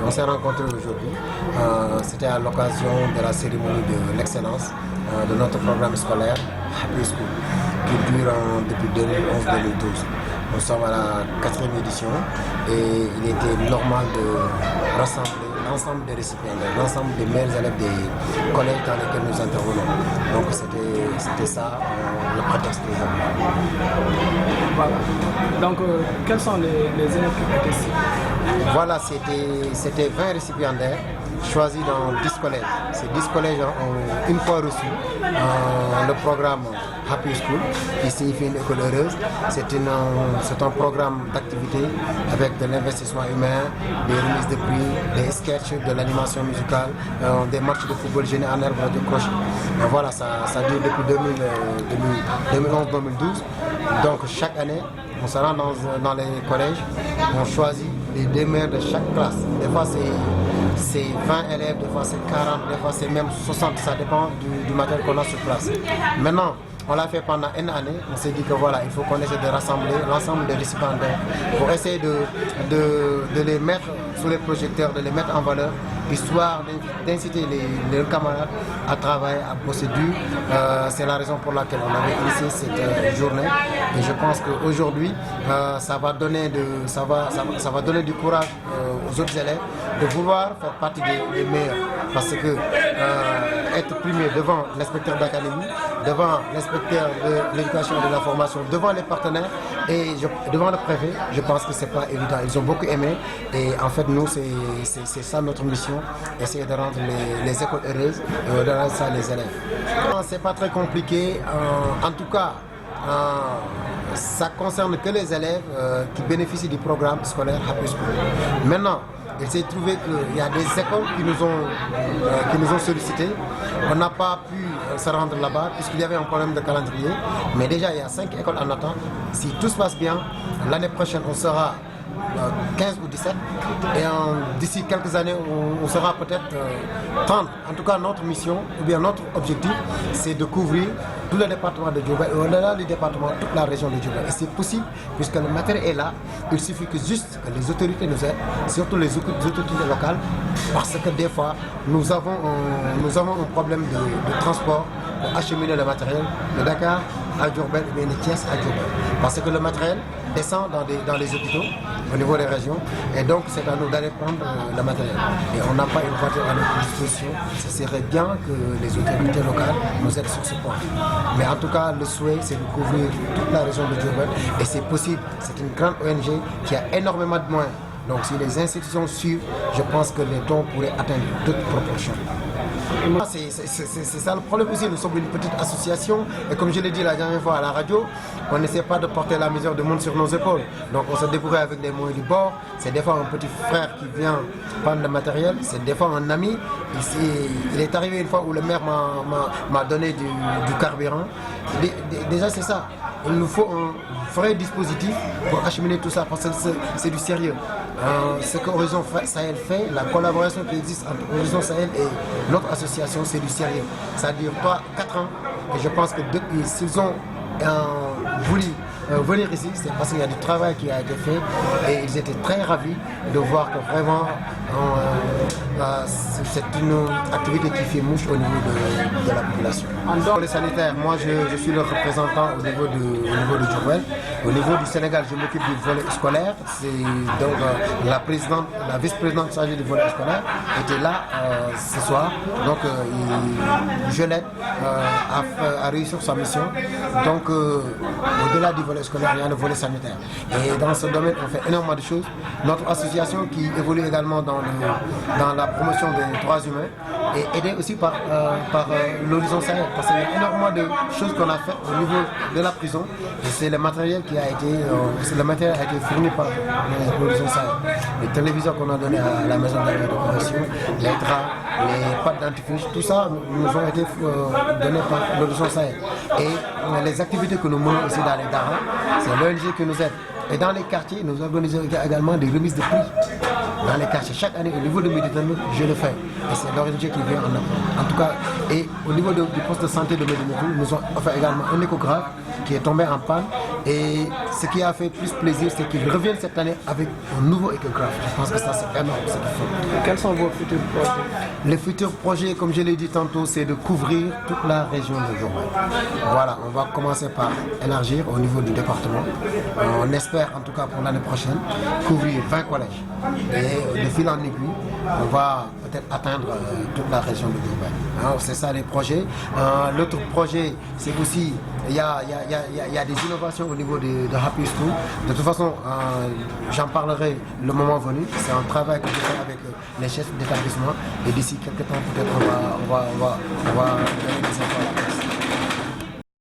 On s'est rencontrés aujourd'hui. C'était à l'occasion de la cérémonie de l'excellence de notre programme scolaire Happy School, qui dure depuis 2011-2012. Nous sommes à la 4e édition et il était normal de rassembler l'ensemble des récipiendaires, l'ensemble des meilleurs élèves des collèges dans lesquels nous intervenons. Donc c'était ça le prétexte aujourd'hui. Voilà. Donc quels sont les élèves qui participent? Voilà, c'était 20 récipiendaires choisis dans 10 collèges. Ces 10 collèges ont une fois reçu le programme Happy School, qui signifie une école heureuse. C'est un programme d'activité avec de l'investissement humain, des remises de prix, des sketchs, de l'animation musicale, des matchs de football géné en herbe de crochet. Voilà, ça dure depuis 2011-2012. Donc chaque année, on se rend dans les collèges, on choisit les 2 meilleurs de chaque classe. Des fois c'est 20 élèves, des fois c'est 40, des fois c'est même 60, ça dépend du matériel qu'on a sur place. Maintenant, on l'a fait pendant une année, on s'est dit que voilà, il faut qu'on essaie de rassembler l'ensemble des récipiendaires pour essayer de les mettre sous les projecteurs, de les mettre en valeur, histoire d'inciter les camarades à travailler, à bosser dur. C'est la raison pour laquelle on avait initié cette journée. Et je pense qu'aujourd'hui, ça va donner du courage aux autres élèves de vouloir faire partie des meilleurs. Parce que être primé devant l'inspecteur d'académie, devant l'inspecteur de l'éducation et de la formation, devant les partenaires et devant le préfet, je pense que c'est pas évident. Ils ont beaucoup aimé et en fait nous c'est ça notre mission, essayer de rendre les écoles heureuses et au-delà de ça les élèves. C'est pas très compliqué, en tout cas ça concerne que les élèves qui bénéficient du programme scolaire Happy School. Maintenant, il s'est trouvé qu'il y a des écoles qui nous ont sollicité. On n'a pas pu se rendre là-bas puisqu'il y avait un problème de calendrier. Mais déjà, il y a 5 écoles en attente. Si tout se passe bien, l'année prochaine, on sera 15 ou 17. Et d'ici quelques années, on sera peut-être 30. En tout cas, notre mission, ou bien notre objectif, c'est de couvrir tout le département de Diourbel et au-delà du département, toute la région de Diourbel. Et c'est possible puisque le matériel est là. Il suffit que juste que les autorités nous aident, surtout les autorités locales, parce que des fois, nous avons un problème de transport pour acheminer le matériel de Dakar à Diourbel et de Thiès à Diourbel. Parce que le matériel descend dans les hôpitaux au niveau des régions et donc c'est à nous d'aller prendre le matériel. Et on n'a pas une voiture à notre disposition. Ce serait bien que les autorités locales nous aident sur ce point. Mais en tout cas, le souhait, c'est de couvrir toute la région de Diourbel et c'est possible. C'est une grande ONG qui a énormément de moyens. Donc si les institutions suivent, je pense que les dons pourraient atteindre d'autres proportions. C'est ça le problème aussi, nous sommes une petite association et comme je l'ai dit la dernière fois à la radio, on n'essaie pas de porter la misère du monde sur nos épaules. Donc on se débrouille avec les moyens du bord, c'est des fois un petit frère qui vient prendre le matériel, c'est des fois un ami. Il est arrivé une fois où le maire m'a donné du carburant. Déjà c'est ça, il nous faut un vrai dispositif pour acheminer tout ça parce que c'est du sérieux. Ce que Horizon Sahel fait, la collaboration qui existe entre Horizon Sahel et notre association, c'est du sérieux. Ça dure 4 ans et je pense que depuis, s'ils ont voulu venir ici, c'est parce qu'il y a du travail qui a été fait et ils étaient très ravis de voir que vraiment c'est une activité qui fait mouche au niveau de la population. En dehors des sanitaires, moi je suis le représentant au niveau de Diourbel. Au niveau du Sénégal, je m'occupe du volet scolaire. C'est donc la vice-présidente chargée du volet scolaire était là ce soir. Donc je l'aide à réussir sa mission. Donc au-delà du volet scolaire, il y a le volet sanitaire. Et dans ce domaine, on fait énormément de choses. Notre association qui évolue également dans la promotion des droits humains est aidée aussi par l'Horizon Sahel. Parce qu'il y a énormément de choses qu'on a faites au niveau de la prison. Et c'est le matériel qui a été, fourni par l'Horizon Sahel. Les téléviseurs qu'on a donnés à la maison d'arrêt de correction, les draps, les pâtes dentifrice, tout ça nous ont été donnés par l'Horizon Sahel. Et les activités que nous menons ici dans les Dara, c'est l'ONG qui nous aide. Et dans les quartiers, nous organisons également des remises de prix. Dans les quartiers, chaque année, au niveau de Méditerranée, je le fais. Et c'est l'ONG qui vient en tout cas. Et au niveau du poste de santé de Méditerranée, nous avons offert également un échographe qui est tombé en panne Et ce qui a fait plus plaisir, c'est qu'ils reviennent cette année avec un nouveau écographe. Je pense que ça, c'est énorme ce qu'ils font. Quels sont vos futurs projets? Les futurs projets, comme je l'ai dit tantôt, c'est de couvrir toute la région de Diourbel. Voilà, on va commencer par élargir au niveau du département. On espère, en tout cas pour l'année prochaine, couvrir 20 collèges. Et de fil en aiguille, on va peut-être atteindre toute la région de Diourbel. Alors, c'est ça les projets. L'autre projet, c'est aussi, il y a des innovations au niveau de Happy School. De toute façon, j'en parlerai le moment venu. C'est un travail que je fais avec les chefs d'établissement. Et d'ici quelques temps, peut-être on va donner des informations.